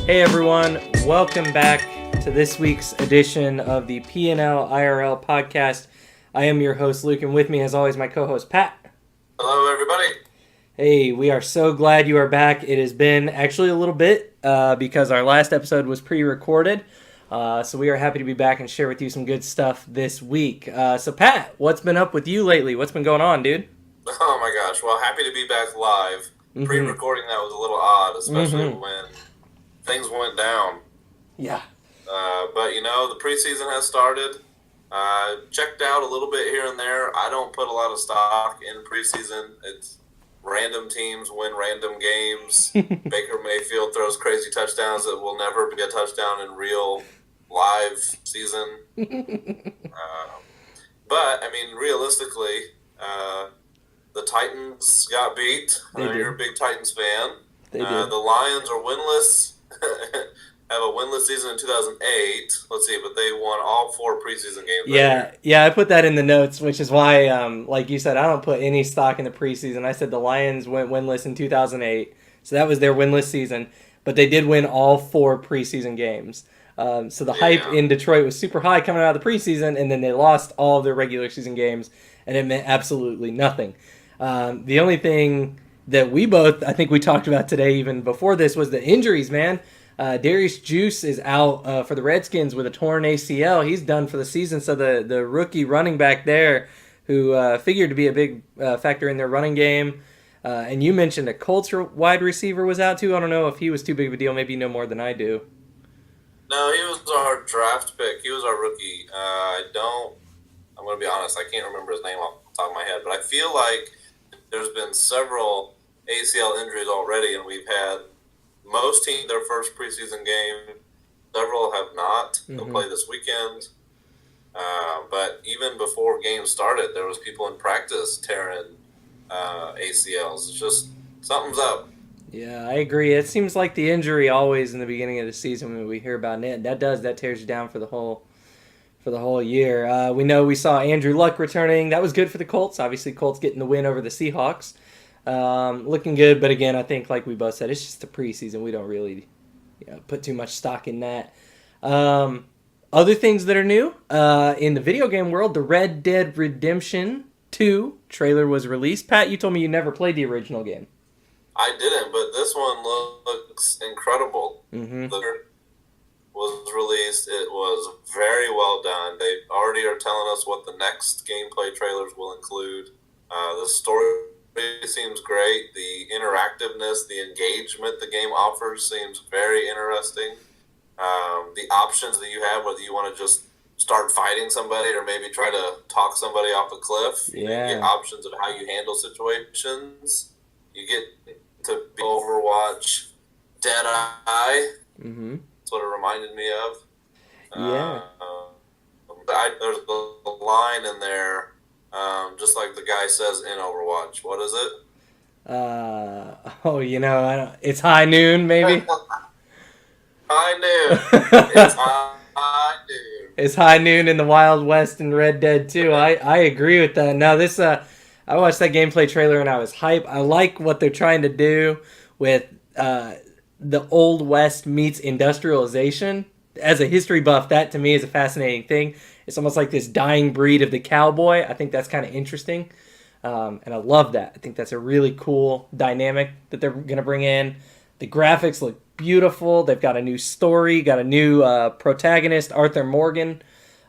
Hey everyone, welcome back to this week's edition of the P&L IRL Podcast. I am your host Luke, and with me as always my co-host Pat. Hello everybody. Hey, we are so glad you are back. It has been actually a little bit because our last episode was pre-recorded. So we are happy to be back and share with you some good stuff this week. So Pat, what's been up with you lately? What's been going on, dude? Oh my gosh, well, happy to be back live. Pre-recording that was a little odd, especially when things went down. Yeah. But the preseason has started. Checked out a little bit here and there. I don't put a lot of stock in preseason. It's random teams win random games. Baker Mayfield throws crazy touchdowns that will never be a touchdown in real live season. But, I mean, realistically, the Titans got beat. I know you're a big Titans fan. They did. The Lions are winless. Have a winless season in 2008. Let's see, but they won all 4 preseason games. Yeah, I put that in the notes, which is why, like you said, I don't put any stock in the preseason. I said the Lions went winless in 2008, so that was their winless season. But they did win all 4 preseason games. So the hype in Detroit was super high coming out of the preseason, and then they lost all of their regular season games, and it meant absolutely nothing. The only thing that we both, I think we talked about today even before this, was the injuries, man. Darius Juice is out for the Redskins with a torn ACL. He's done for the season, so the rookie running back there, who figured to be a big factor in their running game, and you mentioned a Colts wide receiver was out too. I don't know if he was too big of a deal. Maybe you know more than I do. No, he was our draft pick. He was our rookie. I'm going to be honest, I can't remember his name off the top of my head, but I feel like there's been several ACL injuries already, and we've had most teams their first preseason game. Several have not. They'll play this weekend. But even before games started, there was people in practice tearing ACLs. It's just something's up. Yeah, I agree. It seems like the injury always in the beginning of the season when we hear about it, that tears you down for the whole year. We saw Andrew Luck returning. That was good for the Colts. Obviously, Colts getting the win over the Seahawks. Looking good, but again, I think like we both said, it's just the preseason. We don't really put too much stock in that. Other things that are new in the video game world, the Red Dead Redemption 2 trailer was released. Pat, you told me you never played the original game. I didn't, but this one looks incredible. Was released. It was very well done. They already are telling us what the next gameplay trailers will include. The story seems great. The interactiveness, the engagement the game offers seems very interesting. The options that you have, whether you want to just start fighting somebody or maybe try to talk somebody off a cliff. You get options of how you handle situations. You get to be Overwatch Deadeye. That's what it reminded me of. There's a line in there, just like the guy says in Overwatch. What is it? It's high noon, maybe? High noon. It's high noon. It's high noon in the Wild West and Red Dead 2. I agree with that. Now, I watched that gameplay trailer and I was hyped. I like what they're trying to do with the Old West meets industrialization. As a history buff, that to me is a fascinating thing. It's almost like this dying breed of the cowboy. I think that's kind of interesting. And I love that. I think that's a really cool dynamic that they're going to bring in. The graphics look beautiful. They've got a new story, got a new protagonist, Arthur Morgan.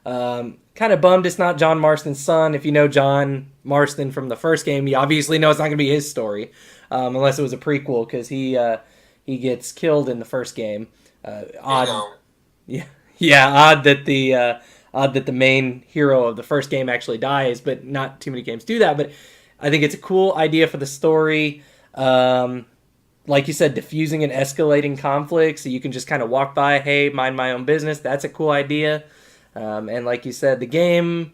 Kind of bummed it's not John Marston's son. If you know John Marston from the first game, you obviously know it's not going to be his story, unless it was a prequel, because he gets killed in the first game. Odd that the main hero of the first game actually dies, but not too many games do that. But I think it's a cool idea for the story. Like you said, diffusing and escalating conflicts, so you can just kind of walk by, hey, mind my own business. That's a cool idea. And like you said, the game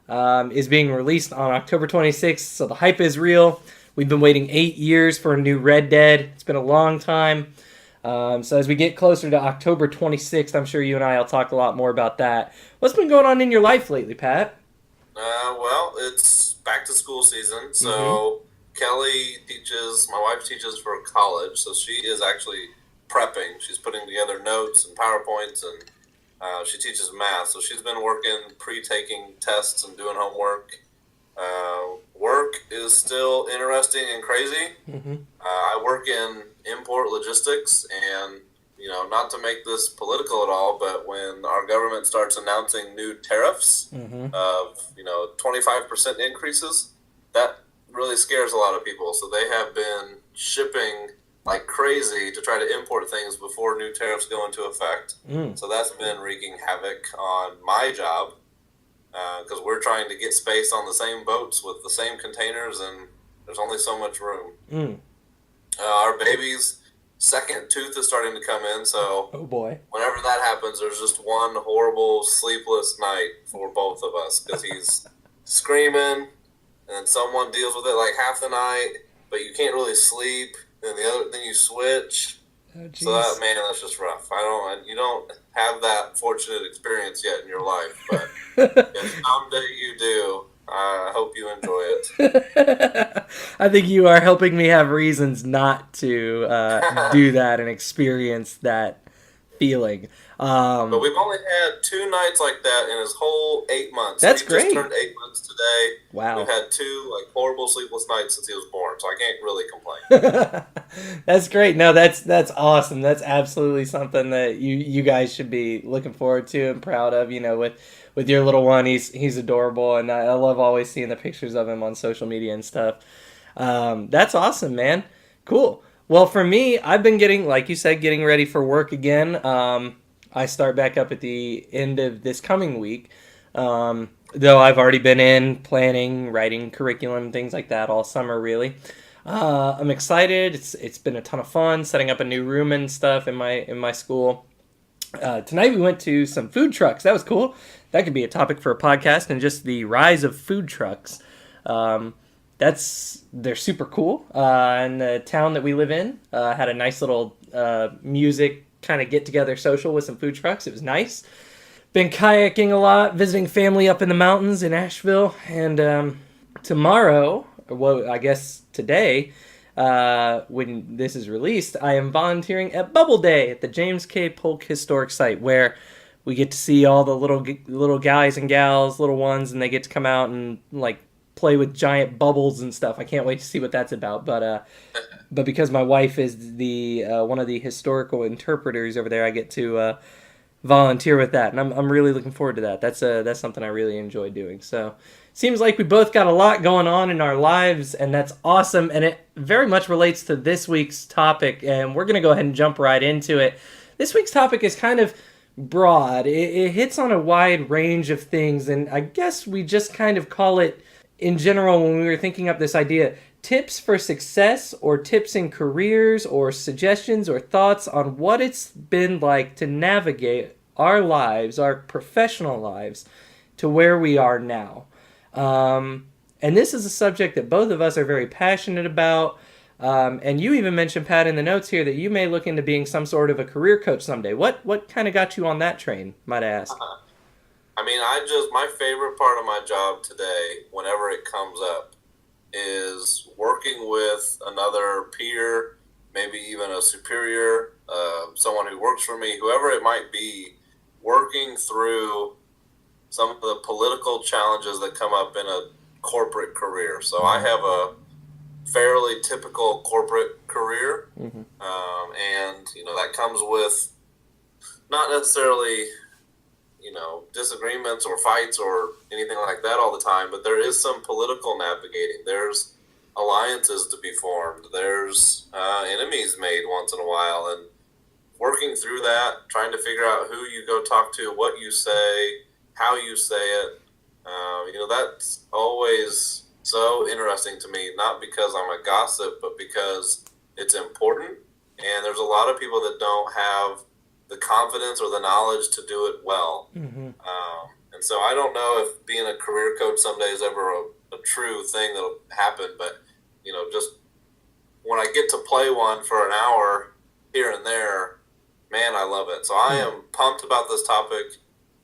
is being released on October 26th, so the hype is real. We've been waiting 8 years for a new Red Dead. It's been a long time. So as we get closer to October 26th, I'm sure you and I will talk a lot more about that. What's been going on in your life lately, Pat? Well, it's back to school season, so Kelly my wife teaches for college, so she is actually prepping. She's putting together notes and PowerPoints, and she teaches math. So she's been working, pre-taking tests and doing homework. Work is still interesting and crazy. Mm-hmm. I work in import logistics, and not to make this political at all, but when our government starts announcing new tariffs of 25% increases, that really scares a lot of people. So they have been shipping like crazy to try to import things before new tariffs go into effect. So that's been wreaking havoc on my job, because we're trying to get space on the same boats with the same containers, and there's only so much room. Our baby's second tooth is starting to come in, so oh boy, whenever that happens, there's just one horrible sleepless night for both of us, because he's screaming, and someone deals with it like half the night, but you can't really sleep, and then you switch. Oh, so that's just rough. You don't have that fortunate experience yet in your life, but if someday you do, I hope you enjoy it. I think you are helping me have reasons not to do that and experience that feeling. But we've only had 2 nights like that in his whole 8 months. That's he great. Just turned 8 months today. Wow. We've had 2 horrible sleepless nights since he was born, so I can't really complain. That's great. No, that's awesome. That's absolutely something that you guys should be looking forward to and proud of. With your little one, he's adorable, and I love always seeing the pictures of him on social media and stuff. That's awesome, man. Cool. Well, for me, I've been getting ready for work again. I start back up at the end of this coming week, though I've already been in planning, writing curriculum, things like that all summer, really. I'm excited. It's been a ton of fun setting up a new room and stuff in my school. Tonight we went to some food trucks. That was cool. That could be a topic for a podcast, and just the rise of food trucks. They're super cool. And the town that we live in had a nice little music kind of get together social with some food trucks. It was nice. Been kayaking a lot, visiting family up in the mountains in Asheville, and tomorrow, well, I guess today, when this is released, I am volunteering at Bubble Day at the James K. Polk Historic Site, where we get to see all the little guys and gals, little ones, and they get to come out and play with giant bubbles and stuff. I can't wait to see what that's about. But because my wife is the one of the historical interpreters over there, I get to volunteer with that, and I'm really looking forward to that. That's something I really enjoy doing. So seems like we both got a lot going on in our lives, and that's awesome. And it very much relates to this week's topic, and we're gonna go ahead and jump right into it. This week's topic is kind of broad. It hits on a wide range of things, and I guess we just kind of call it, in general, when we were thinking up this idea, tips for success, or tips in careers, or suggestions or thoughts on what it's been like to navigate our lives, our professional lives, to where we are now. And this is a subject that both of us are very passionate about. And you even mentioned, Pat, in the notes here that you may look into being some sort of a career coach someday. What kind of got you on that train, might I ask? My favorite part of my job today, whenever it comes up, is working with another peer, maybe even a superior, someone who works for me, whoever it might be, working through some of the political challenges that come up in a corporate career. So I have a fairly typical corporate career, and that comes with not necessarily disagreements or fights or anything like that all the time, but there is some political navigating. There's alliances to be formed. There's enemies made once in a while, and working through that, trying to figure out who you go talk to, what you say, how you say it. That's always so interesting to me, not because I'm a gossip, but because it's important. And there's a lot of people that don't have the confidence or the knowledge to do it well. And so I don't know if being a career coach someday is ever a true thing that'll happen, but just when I get to play one for an hour here and there, man, I love it. So I am pumped about this topic.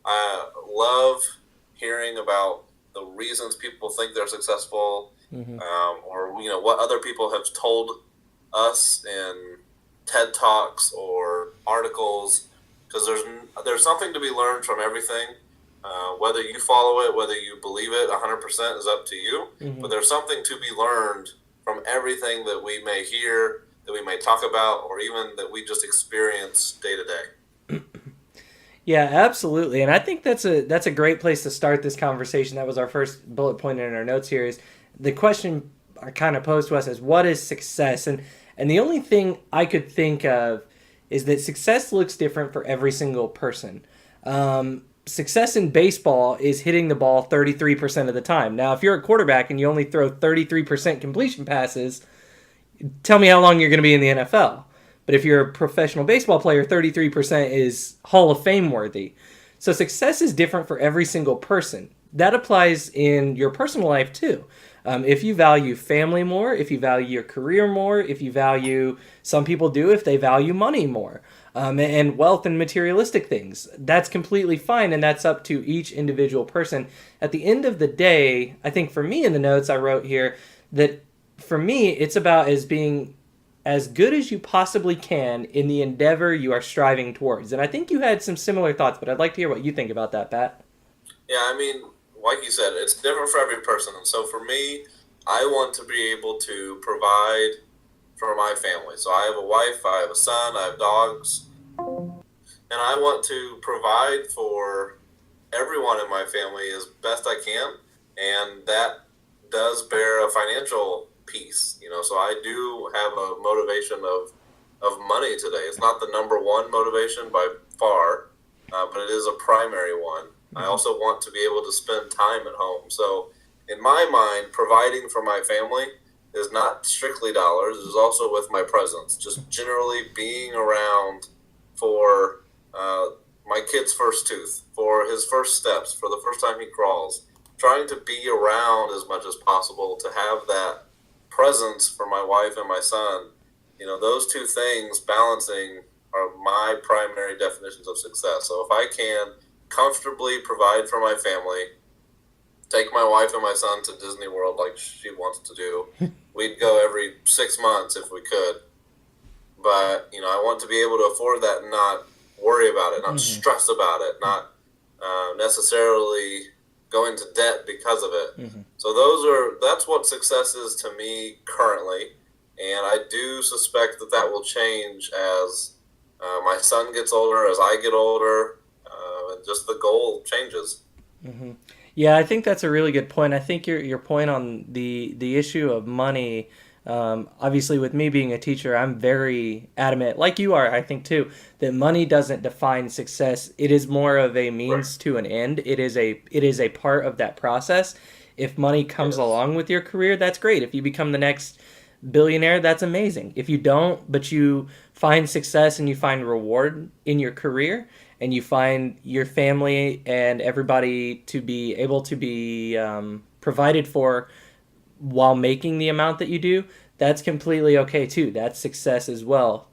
I love hearing about the reasons people think they're successful, or what other people have told us in TED Talks or articles, because there's something to be learned from everything. Whether you follow it, whether you believe it 100% is up to you. But there's something to be learned from everything that we may hear, that we may talk about, or even that we just experience day to day. Yeah, absolutely. And I think that's a great place to start this conversation. That was our first bullet point in our notes here. Is the question kind of posed to us as, what is success? And the only thing I could think of is that success looks different for every single person. Success in baseball is hitting the ball 33% of the time. Now, if you're a quarterback and you only throw 33% completion passes, tell me how long you're going to be in the NFL. But if you're a professional baseball player, 33% is Hall of Fame worthy. So success is different for every single person. That applies in your personal life too. If you value family more, if you value your career more, if you value, some people do if they value money more, and wealth and materialistic things, that's completely fine, and that's up to each individual person. At the end of the day, I think for me in the notes I wrote here that for me it's about as being as good as you possibly can in the endeavor you are striving towards. And I think you had some similar thoughts, but I'd like to hear what you think about that, Pat. Yeah, I mean, like you said, it's different for every person. And so for me, I want to be able to provide for my family. So I have a wife, I have a son, I have dogs, and I want to provide for everyone in my family as best I can. And that does bear a financial piece, so I do have a motivation of money today. It's not the number one motivation by far, but it is a primary one. I also want to be able to spend time at home. So in my mind, providing for my family is not strictly dollars. It is also with my presence, just generally being around for my kid's first tooth, for his first steps, for the first time he crawls, trying to be around as much as possible to have that presence for my wife and my son. Those two things balancing are my primary definitions of success. So if I can comfortably provide for my family, take my wife and my son to Disney World like she wants to do, we'd go every 6 months if we could. But, I want to be able to afford that and not worry about it, not stress about it, not necessarily go into debt because of it. So that's what success is to me currently, and I do suspect that will change as my son gets older, as I get older, and just the goal changes. Yeah, I think that's a really good point. I think your point on the issue of money, obviously with me being a teacher, I'm very adamant, like you are, I think too, that money doesn't define success. It is more of a means to an end. It is a part of that process. If money comes along with your career, that's great. If you become the next billionaire, that's amazing. If you don't, but you find success and you find reward in your career, and you find your family and everybody to be able to be provided for while making the amount that you do, that's completely okay too. That's success as well.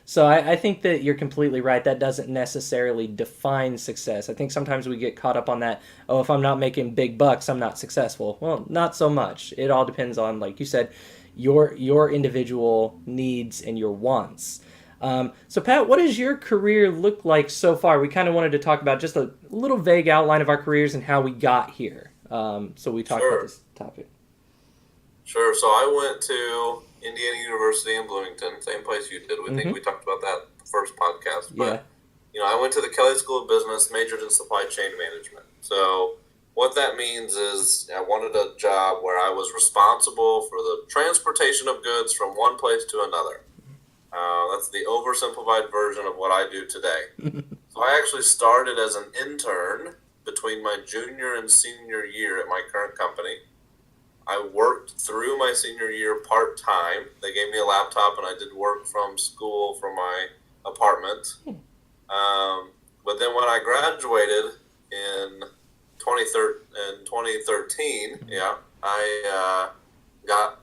So I think that you're completely right. That doesn't necessarily define success. I think sometimes we get caught up on that, if I'm not making big bucks, I'm not successful. Well, not so much. It all depends on, like you said, your individual needs and your wants. So Pat, what does your career look like so far? We kind of wanted to talk about just a little vague outline of our careers and how we got here. So we talked about this topic. Sure. So I went to Indiana University in Bloomington, same place you did. We think we talked about that the first podcast. But, I went to the Kelley School of Business, majored in supply chain management. So what that means is I wanted a job where I was responsible for the transportation of goods from one place to another. That's the oversimplified version of what I do today. So I actually started as an intern between my junior and senior year at my current company. I worked through my senior year part-time. They gave me a laptop and I did work from school from my apartment. But then when I graduated in 2013, I got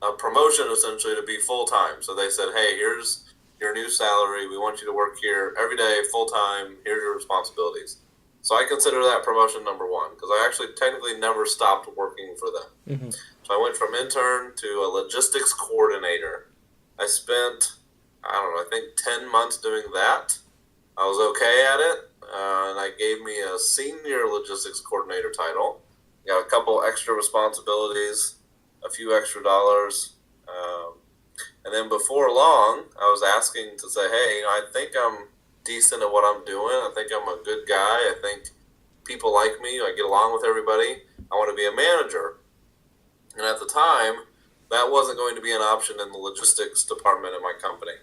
a promotion essentially to be full-time. So they said, hey, here's your new salary. We want you to work here every day, full-time. Here's your responsibilities. So I consider that promotion number one because I actually technically never stopped working for them. So I went from intern to a logistics coordinator. I spent I don't know, I think 10 months doing that. I was okay at it, and I gave me a senior logistics coordinator title. Got a couple extra responsibilities, a few extra dollars. And then before long, I was asking to say, hey, I think I'm decent at what I'm doing. I think I'm a good guy. I think people like me. I get along with everybody. I want to be a manager. And at the time, that wasn't going to be an option in the logistics department at my company.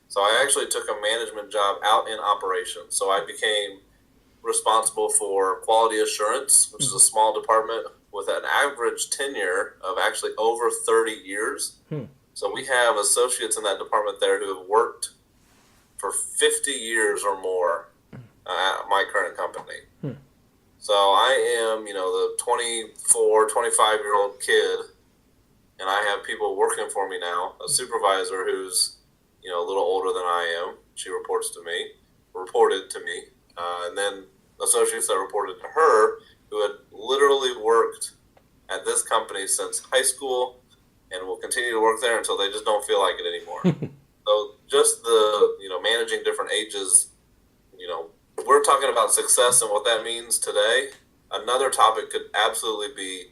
So I actually took a management job out in operations. So I became responsible for quality assurance, which is a small department with an average tenure of actually over 30 years. So we have associates in that department there who have worked for 50 years or more at my current company. So I am, the 24, 25-year-old kid, and I have people working for me now, a supervisor who's, a little older than I am. She reported to me, and then associates that reported to her who had literally worked at this company since high school and will continue to work there until they just don't feel like it anymore. So just the, managing different ages, we're talking about success and what that means today. Another topic could absolutely be,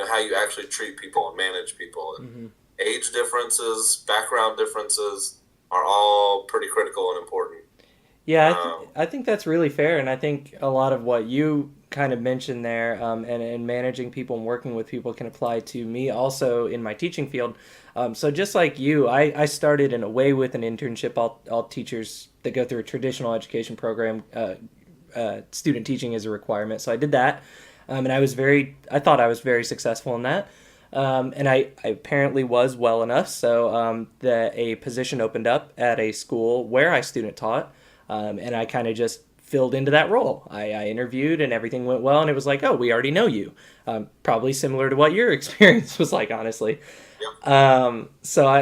how you actually treat people and manage people. And age differences, background differences are all pretty critical and important. Yeah, I think that's really fair, and I think a lot of what you kind of mentioned there, and managing people and working with people can apply to me also in my teaching field. So just like you, I started in a way with an internship. All teachers that go through a traditional education program, student teaching is a requirement. So I did that, and I thought I was very successful in that. And I apparently was well enough, so that a position opened up at a school where I student taught. And I kind of just filled into that role. I interviewed and everything went well, and it was like, oh, we already know you. Probably similar to what your experience was like, honestly. Yep.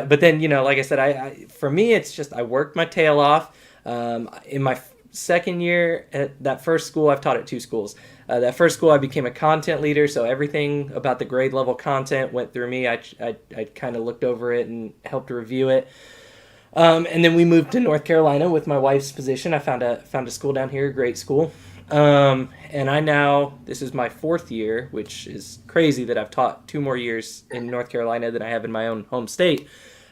But then, like I said, for me, it's just I worked my tail off. In my second year at that first school, I've taught at two schools. That first school, I became a content leader, so everything about the grade level content went through me. I kind of looked over it and helped review it. And then we moved to North Carolina with my wife's position. I found a school down here, a great school. And this is my fourth year, which is crazy that I've taught 2 more years in North Carolina than I have in my own home state,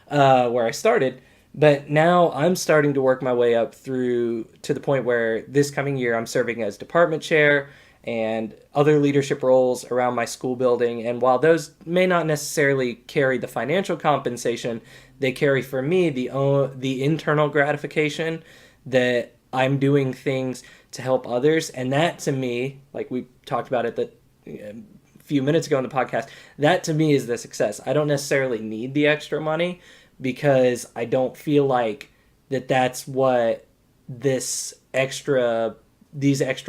where I started. But now I'm starting to work my way up through to the point where this coming year I'm serving as department chair and other leadership roles around my school building. And while those may not necessarily carry the financial compensation, they carry for me the internal gratification that I'm doing things to help others. And that to me, like we talked about it a few minutes ago in the podcast, that to me is the success. I don't necessarily need the extra money because I don't feel like that's what these extra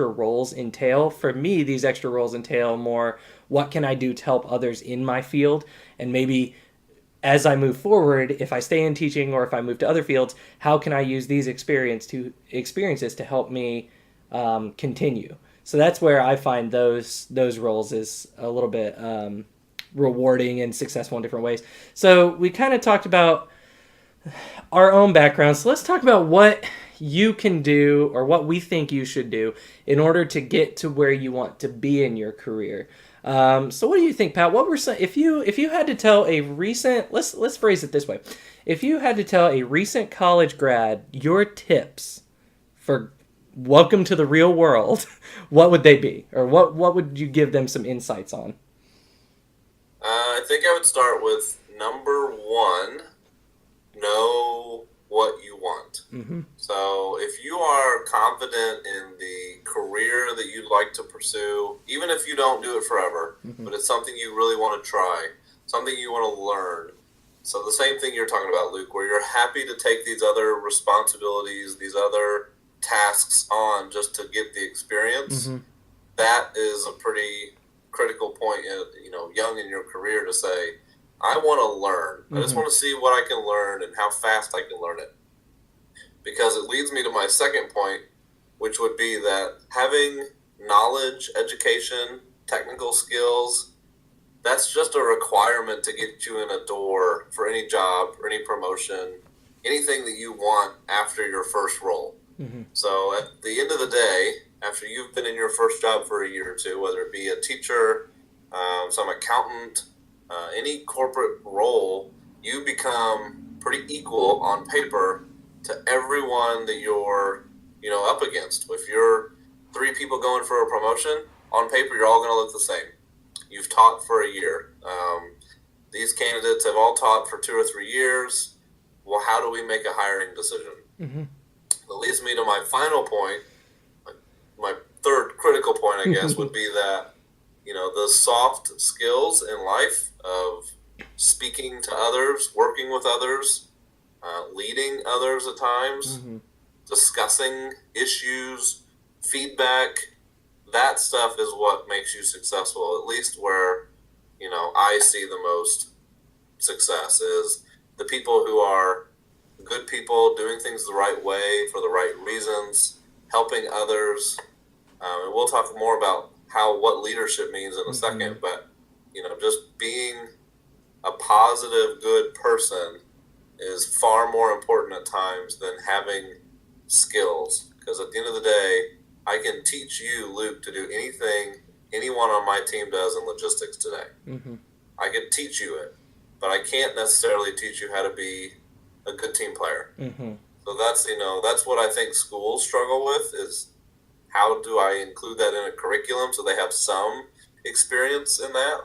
roles entail. For me, these extra roles entail more, what can I do to help others in my field? And maybe as I move forward, if I stay in teaching or if I move to other fields, how can I use these experiences to help me continue? So that's where I find those roles is a little bit rewarding and successful in different ways. So we kind of talked about our own backgrounds. So let's talk about what you can do or what we think you should do in order to get to where you want to be in your career. So what do you think, Pat? What were some, if you had to tell a recent, let's phrase it this way. If you had to tell a recent college grad your tips for welcome to the real world, what would they be? Or what would you give them some insights on? I think I would start with number one, know what you want. Mm-hmm. So if you are confident in the career that you'd like to pursue, even if you don't do it forever, but it's something you really want to try, something you want to learn. So the same thing you're talking about, Luke, where you're happy to take these other responsibilities, these other tasks on just to get the experience. That is a pretty critical point, young in your career to say, I want to learn. I just want to see what I can learn and how fast I can learn it. Because it leads me to my second point, which would be that having knowledge, education, technical skills, that's just a requirement to get you in a door for any job or any promotion anything that you want after your first role. Mm-hmm. So at the end of the day, after you've been in your first job for a year or two, whether it be a teacher, some accountant, any corporate role, you become pretty equal on paper to everyone that you're, up against. If you're 3 people going for a promotion, on paper you're all going to look the same. You've taught for a year. These candidates have all taught for 2 or 3 years. Well, how do we make a hiring decision? Mm-hmm. That leads me to my final point. My third critical point, I guess, would be that, the soft skills in life of speaking to others, working with others, leading others at times, Mm-hmm. discussing issues, feedback, that stuff is what makes you successful, at least where, I see the most success is the people who are good people doing things the right way for the right reasons, helping others. And we'll talk more about what leadership means in a second, but, just being a positive, good person is far more important at times than having skills. Because at the end of the day, I can teach you, Luke, to do anything anyone on my team does in logistics today. Mm-hmm. I can teach you it, but I can't necessarily teach you how to be a good team player. Mm-hmm. So that's what I think schools struggle with is how do I include that in a curriculum so they have some experience in that.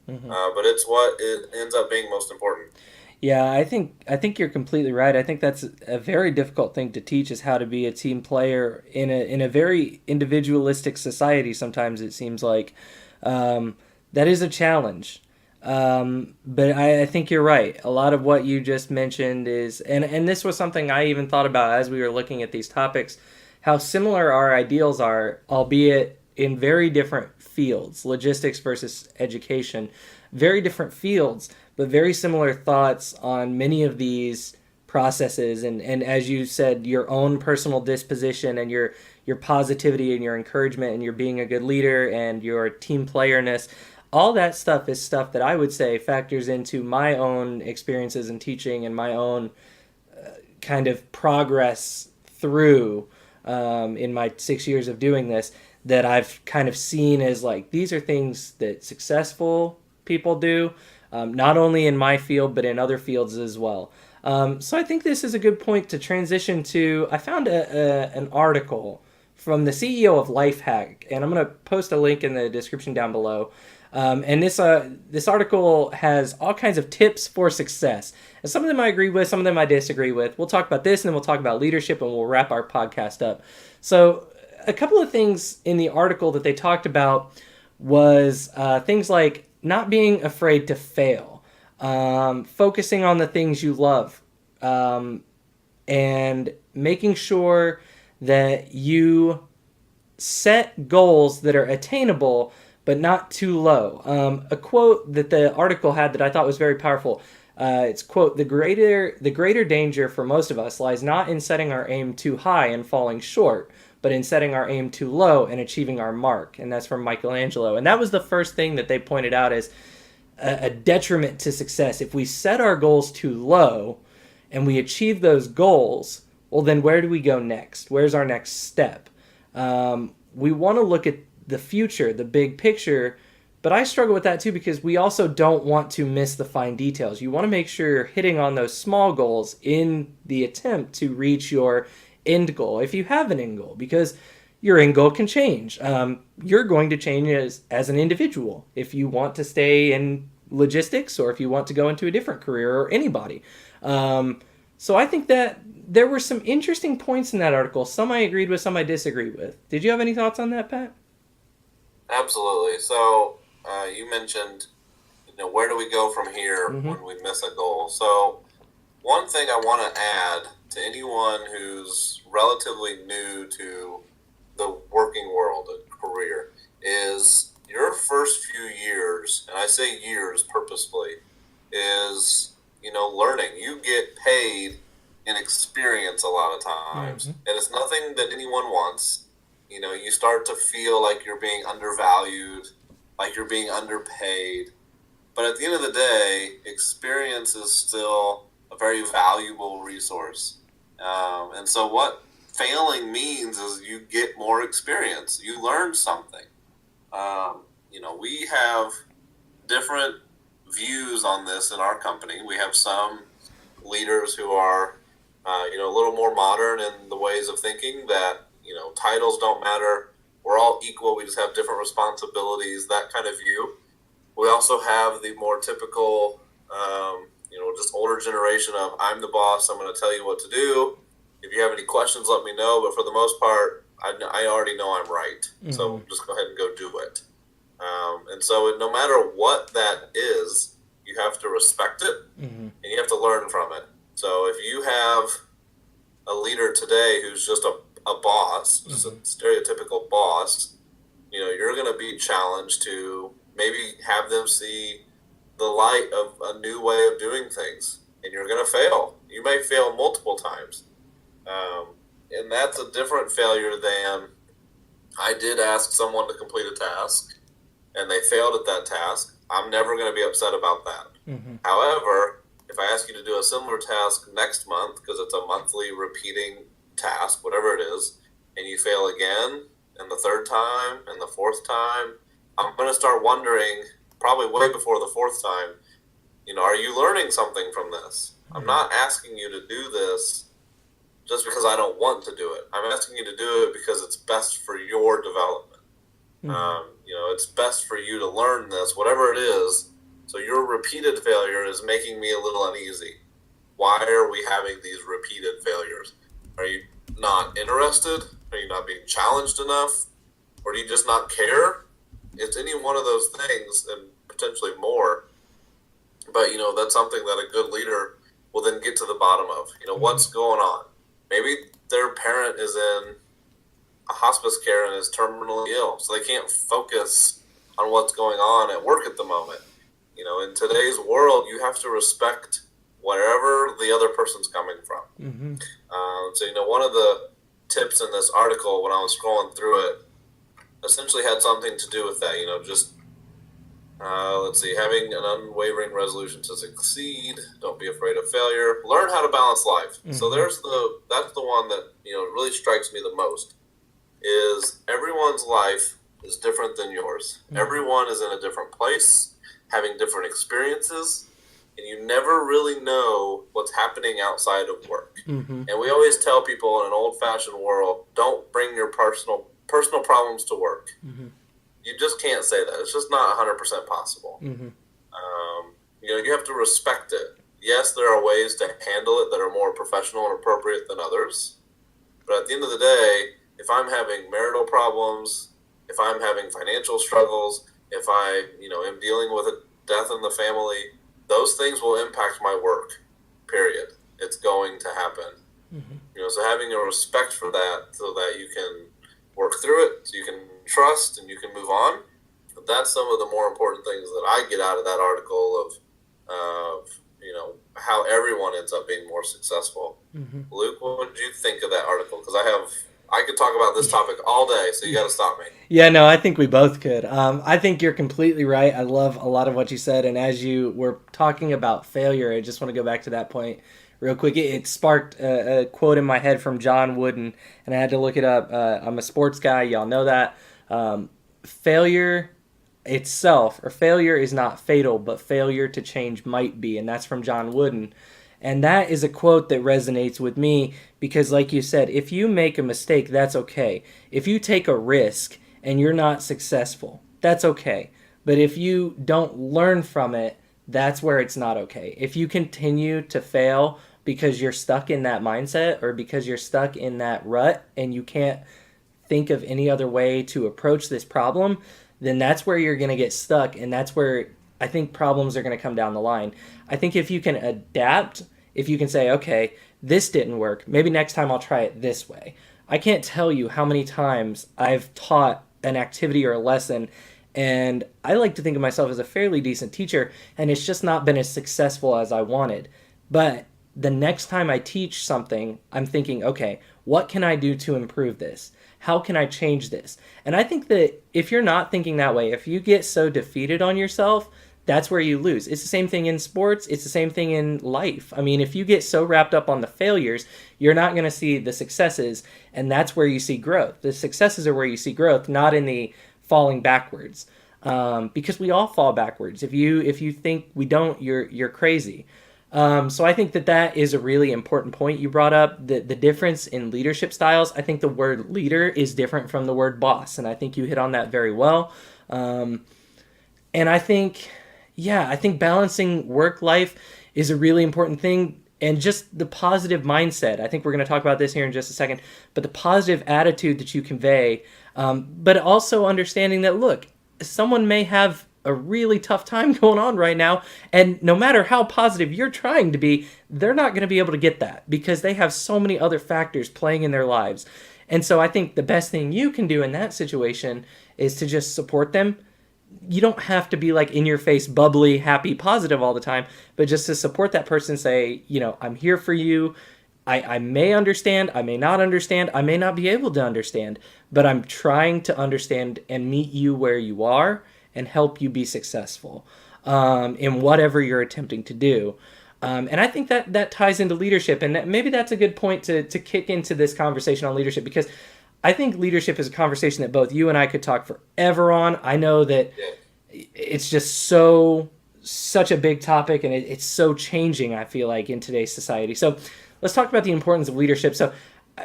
Mm-hmm. But it's what it ends up being most important. Yeah, I think you're completely right. I think that's a very difficult thing to teach is how to be a team player in a very individualistic society. Sometimes it seems like that is a challenge. But I think you're right. A lot of what you just mentioned is, and this was something I even thought about as we were looking at these topics, how similar our ideals are, albeit in very different fields, logistics versus education, very different fields, but very similar thoughts on many of these processes. And as you said, your own personal disposition and your positivity and your encouragement and your being a good leader and your team playerness, all that stuff is stuff that I would say factors into my own experiences in teaching and my own kind of progress through in my 6 years of doing this, that I've kind of seen as like, these are things that successful people do, not only in my field, but in other fields as well. So I think this is a good point to transition to. I found an article from the CEO of Lifehack, and I'm going to post a link in the description down below. And this article has all kinds of tips for success. And some of them I agree with, some of them I disagree with. We'll talk about this, and then we'll talk about leadership, and we'll wrap our podcast up. So a couple of things in the article that they talked about was things like not being afraid to fail, focusing on the things you love, and making sure that you set goals that are attainable but not too low. A quote that the article had that I thought was very powerful. It's, quote, the greater danger for most of us lies not in setting our aim too high and falling short, but in setting our aim too low and achieving our mark. And that's from Michelangelo. And that was the first thing that they pointed out as a detriment to success. If we set our goals too low and we achieve those goals, well, then where do we go next? Where's our next step? We want to look at the future, the big picture, but I struggle with that too because we also don't want to miss the fine details. You want to make sure you're hitting on those small goals in the attempt to reach your end goal, if you have an end goal, because your end goal can change. You're going to change as an individual if you want to stay in logistics or if you want to go into a different career, or anybody. So I think that there were some interesting points in that article. Some I agreed with, some I disagreed with. Did you have any thoughts on that, Pat? Absolutely. So you mentioned, where do we go from here when we miss a goal? So one thing I want to add to anyone who's relatively new to the working world, a career, is your first few years, and I say years purposefully, is, learning. You get paid in experience a lot of times, and it's nothing that anyone wants. You start to feel like you're being undervalued, like you're being underpaid. But at the end of the day, experience is still a very valuable resource. And so what failing means is you get more experience. You learn something. We have different views on this in our company. We have some leaders who are, a little more modern in the ways of thinking that, titles don't matter. We're all equal. We just have different responsibilities, that kind of view. We also have the more typical, just older generation of I'm the boss. I'm going to tell you what to do. If you have any questions, let me know. But for the most part, I already know I'm right. Mm-hmm. So just go ahead and go do it. And so no matter what that is, you have to respect it, mm-hmm. and you have to learn from it. So if you have a leader today who's just a boss, just mm-hmm. a stereotypical boss, you're going to be challenged to maybe have them see the light of a new way of doing things, and you're going to fail. You may fail multiple times. And that's a different failure than I did ask someone to complete a task and they failed at that task. I'm never going to be upset about that. Mm-hmm. However, if I ask you to do a similar task next month, because it's a monthly repeating task, whatever it is, and you fail again, and the third time, and the fourth time, I'm going to start wondering, probably way before the fourth time, are you learning something from this? Mm-hmm. I'm not asking you to do this just because I don't want to do it. I'm asking you to do it because it's best for your development. Mm-hmm. It's best for you to learn this, whatever it is. So your repeated failure is making me a little uneasy. Why are we having these repeated failures? Are you not interested? Are you not being challenged enough? Or do you just not care? It's any one of those things and potentially more. But, that's something that a good leader will then get to the bottom of. What's going on? Maybe their parent is in a hospice care and is terminally ill, so they can't focus on what's going on at work at the moment. In today's world, you have to respect wherever the other person's coming from. Mm-hmm. So, one of the tips in this article when I was scrolling through it essentially had something to do with that. Having an unwavering resolution to succeed. Don't be afraid of failure. Learn how to balance life. Mm-hmm. So that's the one that really strikes me the most. Is everyone's life is different than yours. Mm-hmm. Everyone is in a different place, having different experiences, and you never really know what's happening outside of work. Mm-hmm. And we always tell people in an old-fashioned world, don't bring your personal problems to work. Mm-hmm. You just can't say that. It's just not 100% possible. Mm-hmm. You have to respect it. Yes, there are ways to handle it that are more professional and appropriate than others. But at the end of the day, if I'm having marital problems, if I'm having financial struggles, if I, am dealing with a death in the family, those things will impact my work, period. It's going to happen. Mm-hmm. So having a respect for that so that you can work through it, so you can trust and you can move on. That's some of the more important things that I get out of that article of how everyone ends up being more successful. Mm-hmm. Luke, what did you think of that article? Because I could talk about this topic all day, so you got to stop me. Yeah, no, I think we both could. I think you're completely right. I love a lot of what you said, and as you were talking about failure, I just want to go back to that point real quick. It sparked a quote in my head from John Wooden, and I had to look it up. I'm a sports guy, y'all know that. Failure itself, or failure is not fatal, but failure to change might be, and that's from John Wooden. And that is a quote that resonates with me because, like you said, if you make a mistake, that's okay. If you take a risk and you're not successful, that's okay. But if you don't learn from it, that's where it's not okay. If you continue to fail because you're stuck in that mindset or because you're stuck in that rut and you can't think of any other way to approach this problem, then that's where you're going to get stuck, and that's where I think problems are going to come down the line. I think if you can adapt, if you can say, okay, this didn't work, maybe next time I'll try it this way. I can't tell you how many times I've taught an activity or a lesson, and I like to think of myself as a fairly decent teacher, and it's just not been as successful as I wanted. But the next time I teach something, I'm thinking, okay, what can I do to improve this? How can I change this? And I think that if you're not thinking that way, if you get so defeated on yourself, that's where you lose. It's the same thing in sports. It's the same thing in life. I mean, if you get so wrapped up on the failures, you're not going to see the successes, and that's where you see growth. The successes are where you see growth, not in the falling backwards. Because we all fall backwards. If you think we don't, you're crazy. So I think that is a really important point you brought up. The difference in leadership styles. I think the word leader is different from the word boss, and I think you hit on that very well. And I think balancing work life is a really important thing, and just the positive mindset. I think we're going to talk about this here in just a second, but the positive attitude that you convey, but also understanding that, look, someone may have a really tough time going on right now, and no matter how positive you're trying to be, they're not going to be able to get that because they have so many other factors playing in their lives. And so I think the best thing you can do in that situation is to just support them. You don't have to be like in your face, bubbly, happy, positive all the time, but just to support that person, say, I'm here for you. I may understand, I may not understand, I may not be able to understand, but I'm trying to understand and meet you where you are and help you be successful in whatever you're attempting to do. And I think that ties into leadership, and maybe that's a good point to kick into this conversation on leadership, because I think leadership is a conversation that both you and I could talk forever on. I know that it's just such a big topic, and it's so changing, I feel like, in today's society. So let's talk about the importance of leadership. So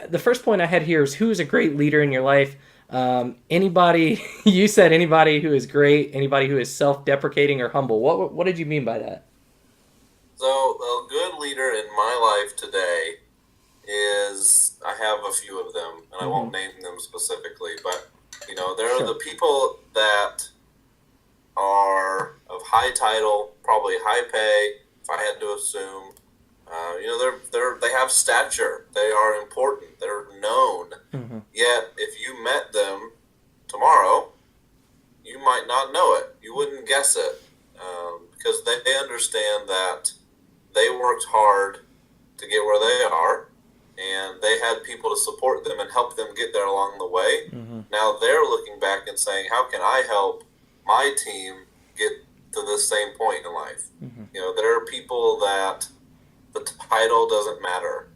the first point I had here is, who is a great leader in your life? Anybody, you said anybody who is great, anybody who is self-deprecating or humble. What did you mean by that? So a good leader in my life today is, I have a few of them, and I won't name them specifically, but there are the people that are of high title, probably high pay, if I had to assume. They have stature. They are important. They're known. Yet, if you met them tomorrow, you might not know it. You wouldn't guess it, because they understand that they worked hard to get where they are, and they had people to support them and help them get there along the way. Now they're looking back and saying, how can I help my team get to this same point in life? There are people that the title doesn't matter.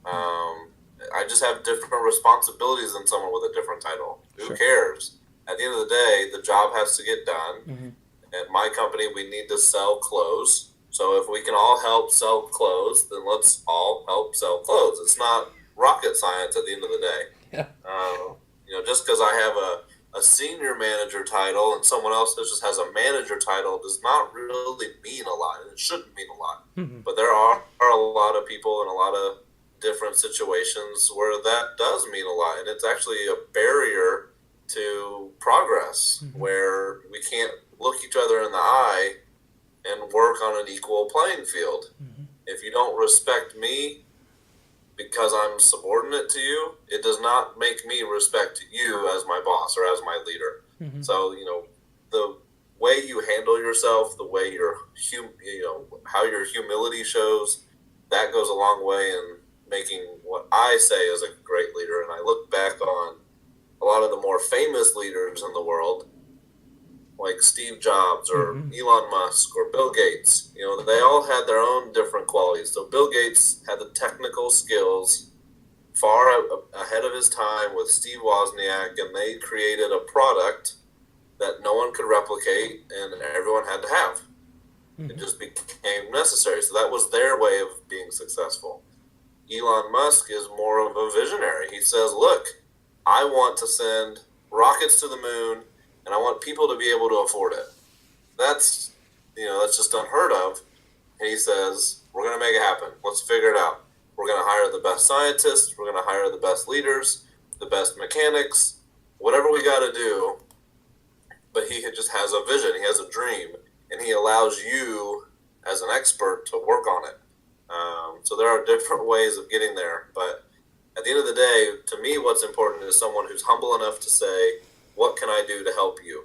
I just have different responsibilities than someone with a different title. Who cares? At the end of the day, the job has to get done. At my company, we need to sell clothes. So if we can all help sell clothes, then let's all help sell clothes. It's not rocket science at the end of the day. Just because I have a senior manager title and someone else just has a manager title does not really mean a lot, and it shouldn't mean a lot. But there are a lot of people in a lot of different situations where that does mean a lot, and it's actually a barrier to progress, where we can't look each other in the eye and work on an equal playing field. If you don't respect me because I'm subordinate to you, it does not make me respect you as my boss or as my leader. So, the way you handle yourself, the way how your humility shows, that goes a long way in making what I say is a great leader. And I look back on a lot of the more famous leaders in the world, like Steve Jobs or Elon Musk or Bill Gates. They all had their own different qualities. So Bill Gates had the technical skills far ahead of his time with Steve Wozniak, and they created a product that no one could replicate and everyone had to have. It just became necessary. So that was their way of being successful. Elon Musk is more of a visionary. He says, look, I want to send rockets to the moon, and I want people to be able to afford it. That's just unheard of. And he says, we're going to make it happen. Let's figure it out. We're going to hire the best scientists. We're going to hire the best leaders, the best mechanics, whatever we got to do. But he just has a vision. He has a dream. And he allows you, as an expert, to work on it. So there are different ways of getting there. But at the end of the day, to me, what's important is someone who's humble enough to say, what can I do to help you?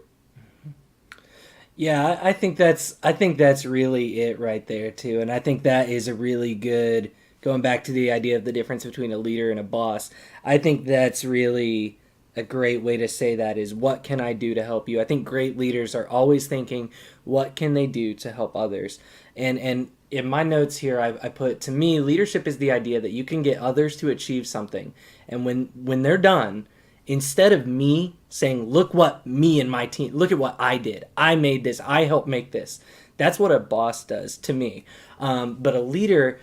Yeah, I think that's really it right there too. And I think that is a really good, going back to the idea of the difference between a leader and a boss, I think that's really a great way to say that is, what can I do to help you? I think great leaders are always thinking, what can they do to help others? And in my notes here, I put, to me, leadership is the idea that you can get others to achieve something. And when they're done, instead of me saying, look what me and my team, look at what I did. I made this. I helped make this. That's what a boss does to me. But a leader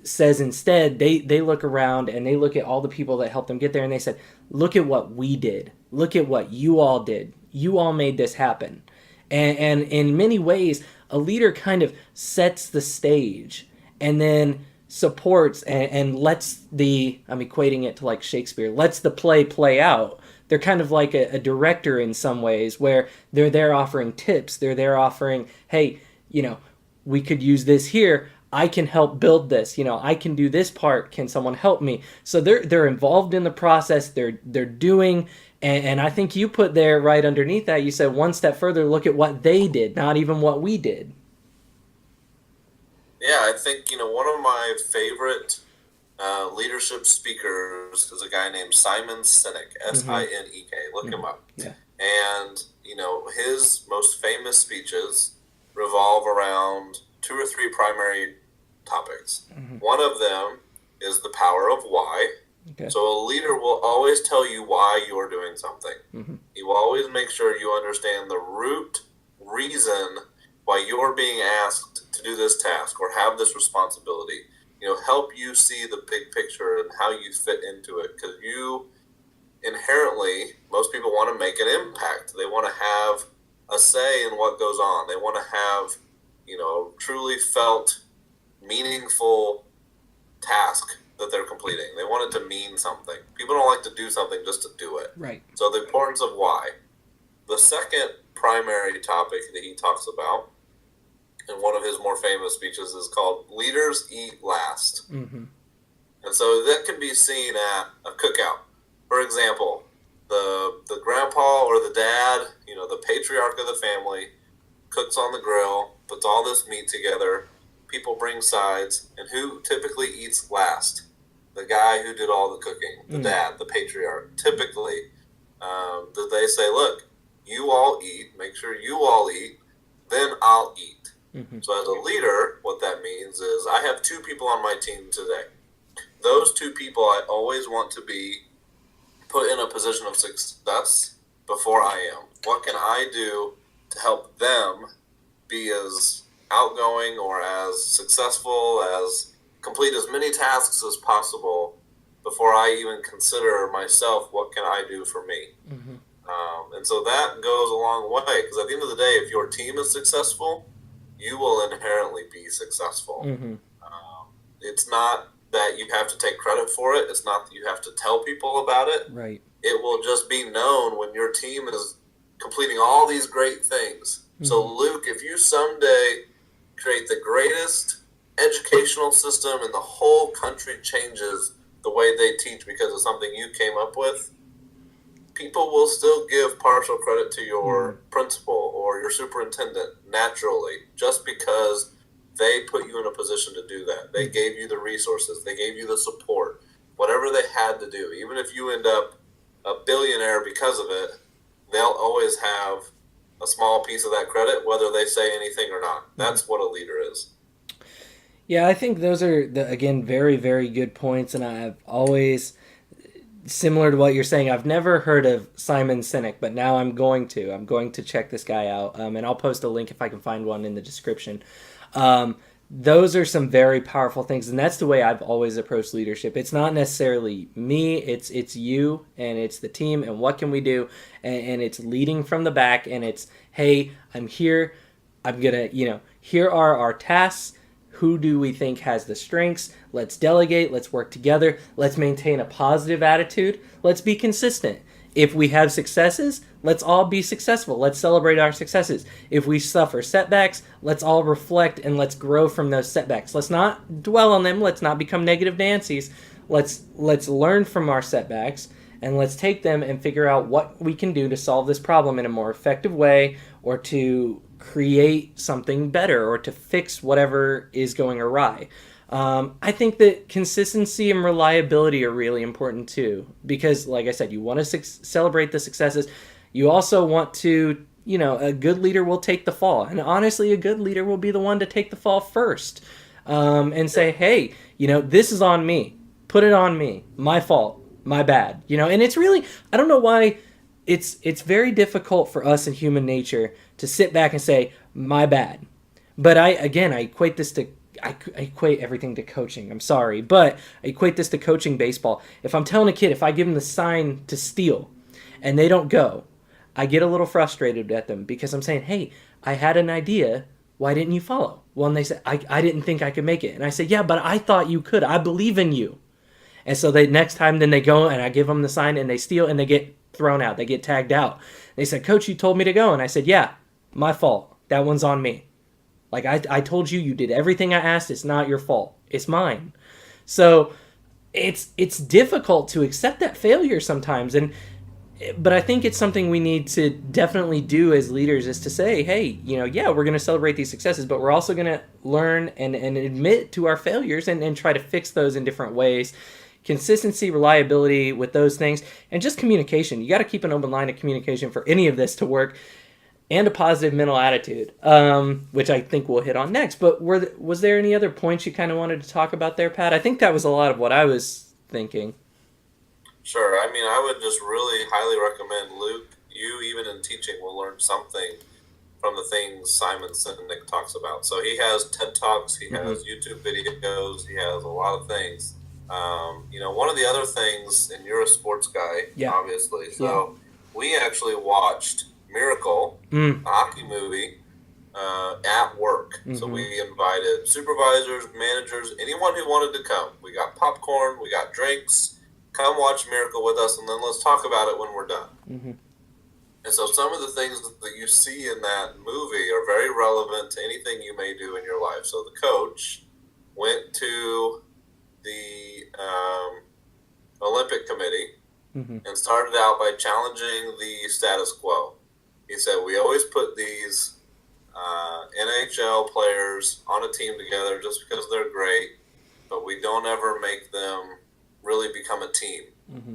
says instead, they look around and they look at all the people that helped them get there, and they said, look at what we did. Look at what you all did. You all made this happen. And in many ways, a leader kind of sets the stage and then supports and lets I'm equating it to like Shakespeare, lets the play out. They're kind of like a director in some ways, where they're there offering tips. They're there offering, hey, we could use this here. I can help build this. I can do this part. Can someone help me? So they're involved in the process. They're doing, and I think you put there right underneath that, you said one step further, look at what they did, not even what we did. Yeah, I think, one of my favorite leadership speakers is a guy named Simon Sinek, Sinek. Look him up. Yeah. And, his most famous speeches revolve around 2 or 3 primary topics. One of them is the power of why. Okay. So a leader will always tell you why you're doing something. He will always make sure you understand the root reason why you're being asked to do this task or have this responsibility. Help you see the big picture and how you fit into it. Because you inherently, most people want to make an impact. They want to have a say in what goes on. They want to have, truly felt meaningful task that they're completing. They want it to mean something. People don't like to do something just to do it. Right. So the importance of why. The second primary topic that he talks about in one of his more famous speeches is called Leaders Eat Last. And so that can be seen at a cookout. For example, the grandpa or the dad, the patriarch of the family, cooks on the grill, puts all this meat together, people bring sides, and who typically eats last? The guy who did all the cooking, the dad, the patriarch. Typically, they say, look, you all eat, make sure you all eat, then I'll eat. So as a leader, what that means is I have 2 people on my team today. Those 2 people I always want to be put in a position of success before I am. What can I do to help them be as outgoing or as successful, as complete as many tasks as possible before I even consider myself, what can I do for me? And so that goes a long way, because at the end of the day, if your team is successful, you will inherently be successful. It's not that you have to take credit for it. It's not that you have to tell people about it. Right. It will just be known when your team is completing all these great things. So Luke, if you someday create the greatest educational system in the whole country, changes the way they teach because of something you came up with, people will still give partial credit to your principal or your superintendent naturally, just because they put you in a position to do that. They gave you the resources. They gave you the support. Whatever they had to do. Even if you end up a billionaire because of it, they'll always have a small piece of that credit, whether they say anything or not. That's what a leader is. Yeah, I think those are, again, very, very good points. And I've always, similar to what you're saying, I've never heard of Simon Sinek, but now I'm going to check this guy out. And I'll post a link if I can find one in the description. Those are some very powerful things, and that's the way I've always approached leadership. It's not necessarily me, it's you, and it's the team, and what can we do, and it's leading from the back, and it's, hey, I'm here, I'm gonna, here are our tasks, who do we think has the strengths, let's delegate, let's work together, let's maintain a positive attitude, let's be consistent. If we have successes, let's all be successful. Let's celebrate our successes. If we suffer setbacks, let's all reflect and let's grow from those setbacks. Let's not dwell on them. Let's not become negative Nancy's. Let's learn from our setbacks, and let's take them and figure out what we can do to solve this problem in a more effective way, or to create something better, or to fix whatever is going awry. I think that consistency and reliability are really important too, because, like I said, you want to celebrate the successes. You also want to, a good leader will take the fall, and honestly, a good leader will be the one to take the fall first, and say, "Hey, this is on me. Put it on me. My fault. My bad." And it's really, I don't know why, it's very difficult for us in human nature to sit back and say, "My bad." But I equate this to I equate everything to coaching. I'm sorry, but I equate this to coaching baseball. If I'm telling a kid, if I give them the sign to steal and they don't go, I get a little frustrated at them because I'm saying, "Hey, I had an idea. Why didn't you follow?" Well, and they say, I didn't think I could make it. And I say, "Yeah, but I thought you could. I believe in you." And so next time, then they go and I give them the sign and they steal and they get thrown out. They get tagged out. They said, "Coach, you told me to go." And I said, "Yeah, my fault. That one's on me. Like, I told you did everything I asked. It's not your fault. It's mine." So it's difficult to accept that failure sometimes. But I think it's something we need to definitely do as leaders, is to say, "Hey, yeah, we're going to celebrate these successes, but we're also going to learn and admit to our failures and try to fix those in different ways." Consistency, reliability with those things, and just communication. You got to keep an open line of communication for any of this to work. And a positive mental attitude, which I think we'll hit on next. But was there any other points you kind of wanted to talk about there, Pat? I think that was a lot of what I was thinking. Sure. I mean, I would just really highly recommend, Luke, you, even in teaching, will learn something from the things Simon Sinek talks about. So he has TED Talks, he has YouTube videos, he has a lot of things. One of the other things, and you're a sports guy, obviously, so we actually watched Miracle, a hockey movie, at work. So we invited supervisors, managers, anyone who wanted to come. We got popcorn, we got drinks. Come watch Miracle with us, and then let's talk about it when we're done. And so some of the things that you see in that movie are very relevant to anything you may do in your life. So the coach went to the Olympic Committee and started out by challenging the status quo. He said, "We always put these NHL players on a team together just because they're great, but we don't ever make them really become a team.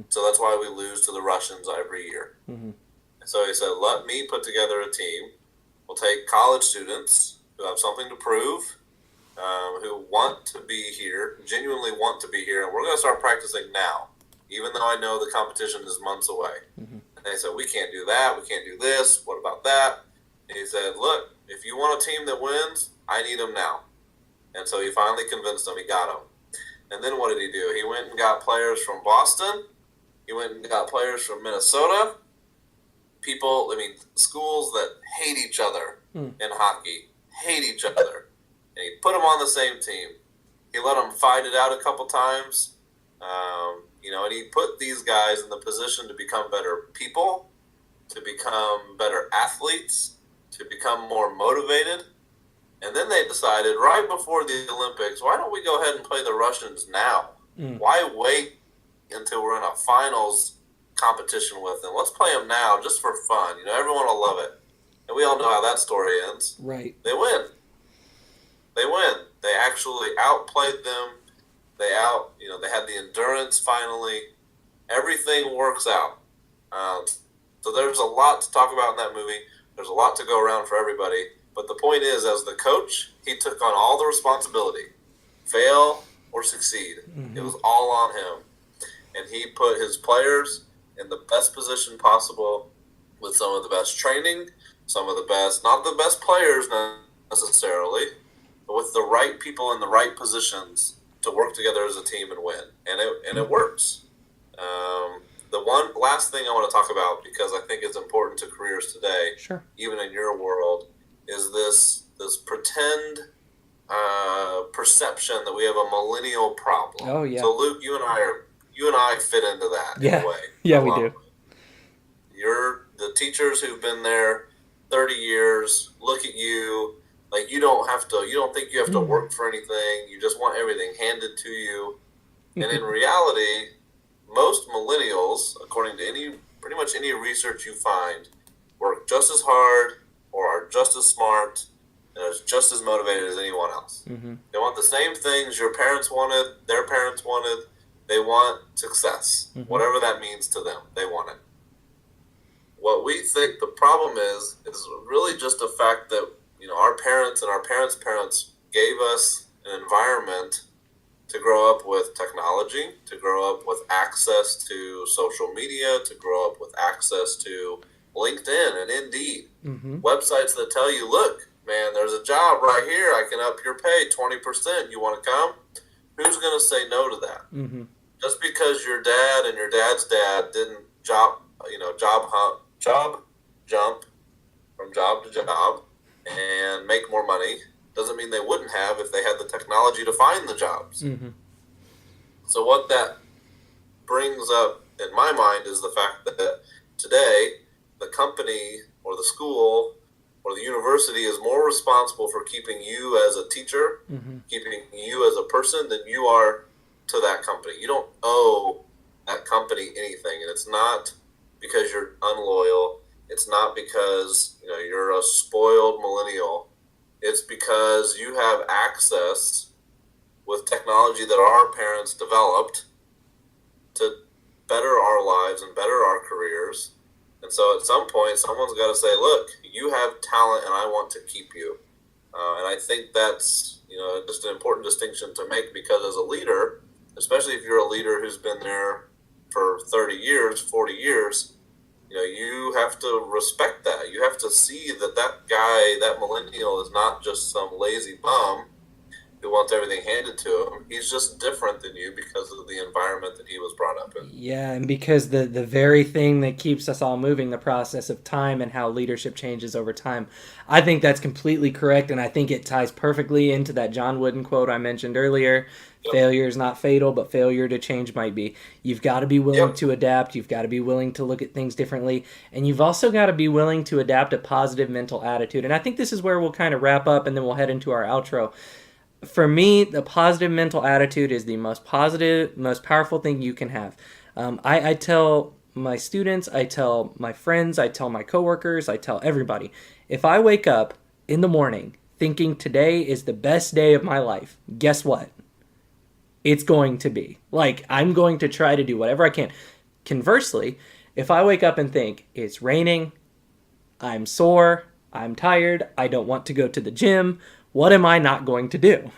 So that's why we lose to the Russians every year." And so he said, "Let me put together a team. We'll take college students who have something to prove, who want to be here, genuinely want to be here, and we're going to start practicing now, even though I know the competition is months away." And they said, "We can't do that. We can't do this. What about that?" And he said, "Look, if you want a team that wins, I need them now." And so he finally convinced them. He got them. And then what did he do? He went and got players from Boston. He went and got players from Minnesota. Schools that hate each other in hockey, hate each other. And he put them on the same team. He let them fight it out a couple times. And he put these guys in the position to become better people, to become better athletes, to become more motivated. And then they decided right before the Olympics, why don't we go ahead and play the Russians now? Why wait until we're in a finals competition with them? Let's play them now just for fun. Everyone will love it. And we all know how that story ends. Right. They win. They actually outplayed them. They had the endurance finally. Everything works out. So there's a lot to talk about in that movie. There's a lot to go around for everybody. But the point is, as the coach, he took on all the responsibility. Fail or succeed. It was all on him. And he put his players in the best position possible with some of the best training, some of the best, not the best players necessarily, but with the right people in the right positions to work together as a team and win. And it works. The one last thing I want to talk about, because I think it's important to careers today, even in your world, is this pretend perception that we have a millennial problem. Oh yeah. So Luke, you and I fit into that in a way. Yeah, we do. You're the teachers who've been there 30 years. Look at you. Like, you don't think you have to work for anything. You just want everything handed to you. And in reality, most millennials, according to pretty much any research you find, work just as hard or are just as smart and is just as motivated as anyone else. Mm-hmm. They want the same things your parents wanted, their parents wanted. They want success, whatever that means to them. They want it. What we think the problem is really just the fact that, our parents and our parents' parents gave us an environment to grow up with technology, to grow up with access to social media, to grow up with access to LinkedIn and Indeed. Websites that tell you, look, man, there's a job right here. I can up your pay 20%. You want to come? Who's going to say no to that? Just because your dad and your dad's dad didn't job jump from job to job and make more money doesn't mean they wouldn't have if they had the technology to find the jobs. So what that brings up in my mind is the fact that today the company or the school or the university is more responsible for keeping you as a teacher, keeping you as a person than you are to that company. You don't owe that company anything, and it's not because you're unloyal. It's not because you're a spoiled millennial. It's because you have access with technology that our parents developed to better our lives and better our careers. And so at some point, someone's got to say, look, you have talent and I want to keep you. And I think that's just an important distinction to make, because as a leader, especially if you're a leader who's been there for 30 years, 40 years, you have to respect that. You have to see that guy, that millennial, is not just some lazy bum who wants everything handed to him. He's just different than you because of the environment that he was brought up in. Yeah, and because the very thing that keeps us all moving, the process of time and how leadership changes over time, I think that's completely correct, and I think it ties perfectly into that John Wooden quote I mentioned earlier. Yep. Failure is not fatal, but failure to change might be. You've got to be willing to adapt. You've got to be willing to look at things differently. And you've also got to be willing to adapt a positive mental attitude. And I think this is where we'll kind of wrap up, and then we'll head into our outro. For me, the positive mental attitude is the most positive, most powerful thing you can have. I tell my students, I tell my friends, I tell my coworkers, I tell everybody, if I wake up in the morning thinking today is the best day of my life, guess what? It's going to be. Like, I'm going to try to do whatever I can. Conversely, if I wake up and think it's raining, I'm sore, I'm tired, I don't want to go to the gym, what am I not going to do?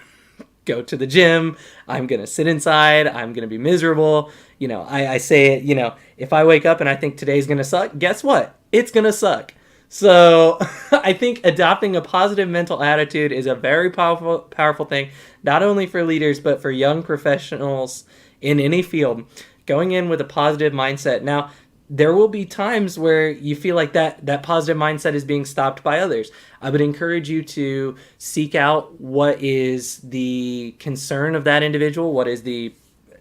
Go to the gym, I'm going to sit inside, I'm going to be miserable. I say it, if I wake up and I think today's going to suck, guess what? It's going to suck. So I think adopting a positive mental attitude is a very powerful thing, not only for leaders, but for young professionals in any field. Going in with a positive mindset. Now, there will be times where you feel like that positive mindset is being stopped by others. I would encourage you to seek out what is the concern of that individual, what is the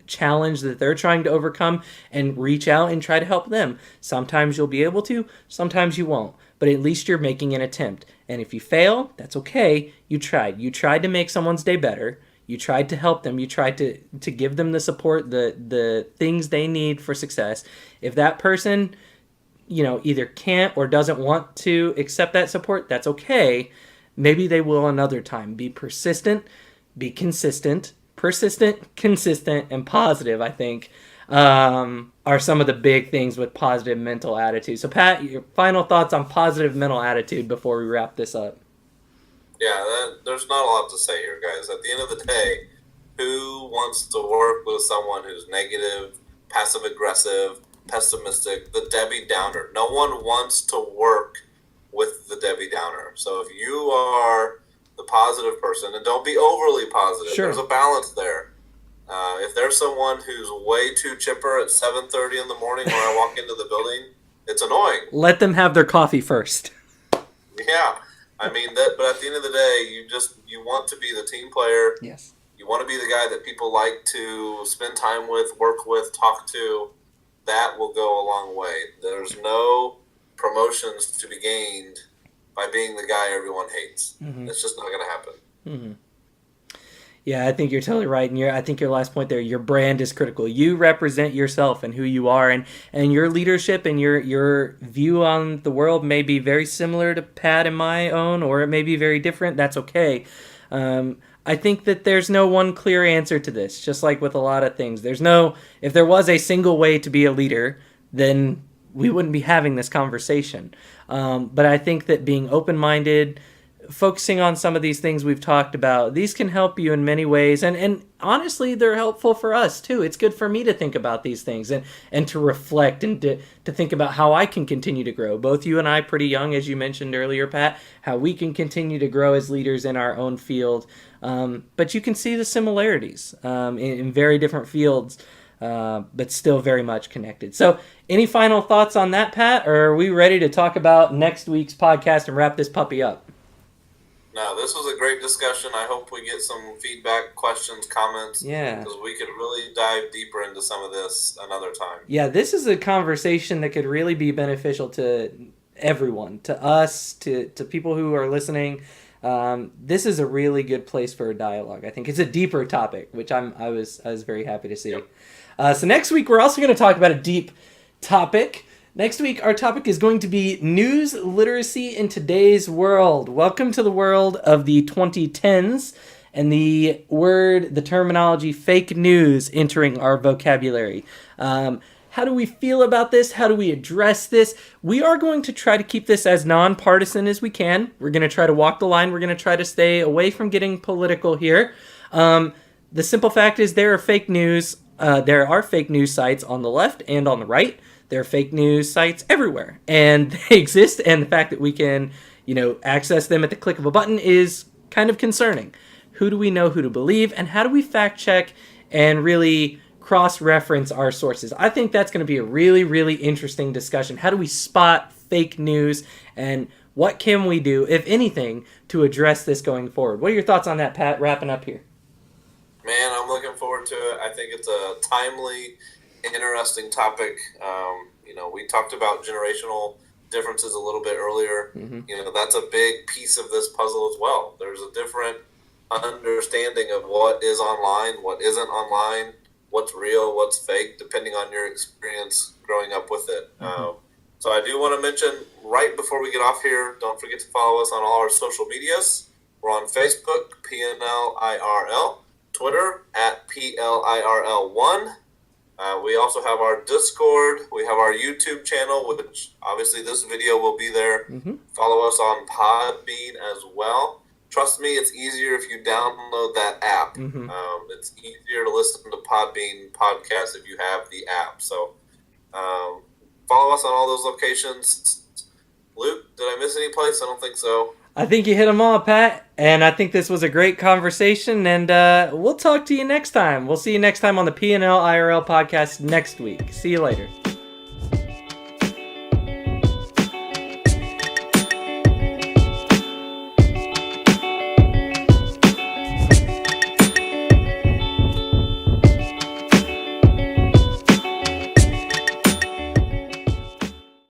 challenge that they're trying to overcome, and reach out and try to help them. Sometimes you'll be able to, sometimes you won't, but at least you're making an attempt. And if you fail, that's okay. You tried. You tried to make someone's day better. You tried to help them. You tried to give them the support, the things they need for success. If that person, either can't or doesn't want to accept that support, that's okay. Maybe they will another time. Be persistent, be consistent. Persistent, consistent, and positive, I think, are some of the big things with positive mental attitude. So, Pat, your final thoughts on positive mental attitude before we wrap this up? Yeah, there's not a lot to say here, guys. At the end of the day, who wants to work with someone who's negative, passive-aggressive, pessimistic, the Debbie Downer? No one wants to work with the Debbie Downer. So if you are the positive person, and don't be overly positive. Sure. There's a balance there. If there's someone who's way too chipper at 7:30 in the morning when I walk into the building, it's annoying. Let them have their coffee first. Yeah. But at the end of the day, you want to be the team player. Yes. You want to be the guy that people like to spend time with, work with, talk to. That will go a long way. There's no promotions to be gained by being the guy everyone hates. Mm-hmm. It's just not going to happen. Mm-hmm. Yeah, I think you're totally right. And I think your last point there, your brand is critical. You represent yourself and who you are, and your leadership and your view on the world may be very similar to Pat and my own, or it may be very different. That's okay. I think that there's no one clear answer to this, just like with a lot of things. If there was a single way to be a leader, then we wouldn't be having this conversation. But I think that being open-minded, focusing on some of these things we've talked about, these can help you in many ways. And honestly, they're helpful for us too. It's good for me to think about these things and to reflect and to think about how I can continue to grow. Both you and I pretty young, as you mentioned earlier, Pat, how we can continue to grow as leaders in our own field. But you can see the similarities in very different fields, but still very much connected. So any final thoughts on that, Pat? Or are we ready to talk about next week's podcast and wrap this puppy up? No, this was a great discussion. I hope we get some feedback, questions, comments. Yeah. Because we could really dive deeper into some of this another time. Yeah, this is a conversation that could really be beneficial to everyone, to us, to people who are listening. This is a really good place for a dialogue. I think it's a deeper topic, which I was very happy to see. Yep. So next week, we're also going to talk about a deep topic. Next week, our topic is going to be news literacy in today's world. Welcome to the world of the 2010s and the terminology fake news entering our vocabulary. How do we feel about this? How do we address this? We are going to try to keep this as nonpartisan as we can. We're going to try to walk the line. We're going to try to stay away from getting political here. The simple fact is there are fake news. There are fake news sites on the left and on the right. There are fake news sites everywhere, and they exist, and the fact that we can, access them at the click of a button is kind of concerning. Who do we know who to believe, and how do we fact check and really cross-reference our sources? I think that's going to be a really, really interesting discussion. How do we spot fake news, and what can we do, if anything, to address this going forward? What are your thoughts on that, Pat, wrapping up here? Man, I'm looking forward to it. I think it's a timely, interesting topic. We talked about generational differences a little bit earlier. Mm-hmm. That's a big piece of this puzzle as well. There's a different understanding of what is online, what isn't online, what's real, what's fake, depending on your experience growing up with it. Mm-hmm. So I do want to mention right before we get off here, don't forget to follow us on all our social medias. We're on Facebook, P&L IRL, Twitter at PLIRL1. We also have our Discord. We have our YouTube channel, which obviously this video will be there. Mm-hmm. Follow us on Podbean as well. Trust me, it's easier if you download that app. Mm-hmm. It's easier to listen to Podbean podcast if you have the app. So follow us on all those locations. Luke, did I miss any place? I don't think so. I think you hit them all, Pat, and I think this was a great conversation, and we'll talk to you next time. We'll see you next time on the P&L IRL podcast next week. See you later.